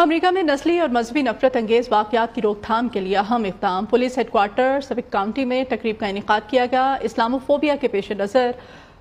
America में नस्ली और मजहबी नफरत अंगेज वाक़यात की रोकथाम के लिए अहम इक़दाम। पुलिस हेडक्वार्टर सफिक काउंटी में तकरीब का इनेकाद किया गया। इस्लामोफोबिया के पेश नज़र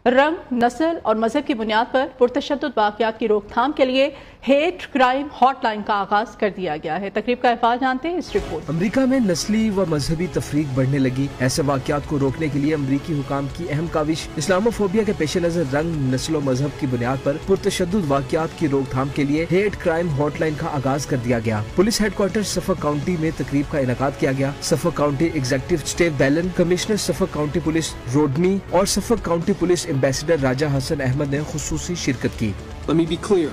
रंग, नस्ल और मजहब की बुनियाद पर पुरतशद्दुद वाक़यात की रोकथाम के लिए हेट क्राइम हॉटलाइन का आगाज कर दिया गया है। तकरीब का अहवाल जानते हैं इस रिपोर्ट। अमेरिका में नस्ली व मजहबी तफरीक बढ़ने लगी। ऐसे वाक़यात को रोकने के लिए अमरीकी हुकाम की अहम काविश इस्लामोफोबिया के पेश नज़र रंग, नस्ल व मजहब की बुनियाद पर पुरतशद्दुद वाक़यात की रोकथाम के लिए हेट क्राइम हॉटलाइन का आगाज कर दिया गया। पुलिस हेडक्वार्टर सफक काउंटी में तकरीब का इनेकाद किया गया। सफक काउंटी एग्जीक्यूटिव स्टीव बैलन, कमिश्नर सफक काउंटी पुलिस रोडनी और सफक काउंटी पुलिस एम्बेसडर राजा हसन अहमद ने खुसूसी शिरकत की। Let me be clear.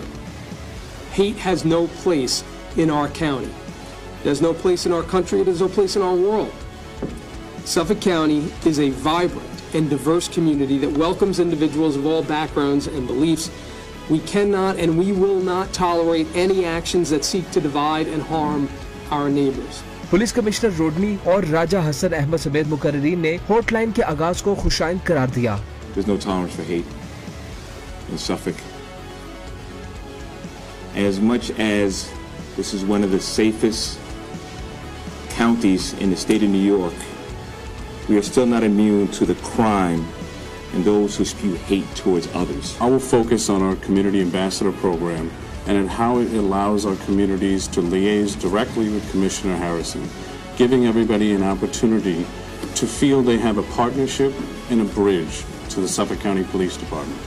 Hate has no place in our county. There's no place in our country. There's no place in our world. Suffolk County is a vibrant and diverse community that welcomes individuals of all backgrounds and beliefs. We cannot and we will not tolerate any actions that seek to divide and harm our neighbors. Police commissioner Rodney और राजा हसन अहमद समेत मुकर्रीरीन ने hotline के आगाज को खुशाइंद करार दिया। There's no tolerance for hate in Suffolk. As much as this is one of the safest counties in the state of New York, we are still not immune to the crime and those who spew hate towards others. I will focus on our community ambassador program and on how it allows our communities to liaise directly with Commissioner Harrison, giving everybody an opportunity to feel they have a partnership and a bridge to the Suffolk County Police Department,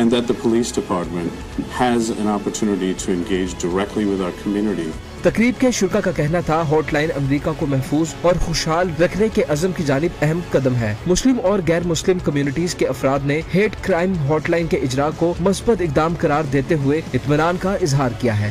and that the police department has an opportunity to engage directly with our community. तकरीब के शुरा का कहना था hotline America को महफूज और खुशहाल रखने के अज़म की जानिब अहम कदम है। मुस्लिम और गैर मुस्लिम कम्युनिटीज के अफराद ने हेट क्राइम हॉटलाइन के इजरा को मस्बत इकदाम करार देते हुए इत्मीनान का इजहार किया है।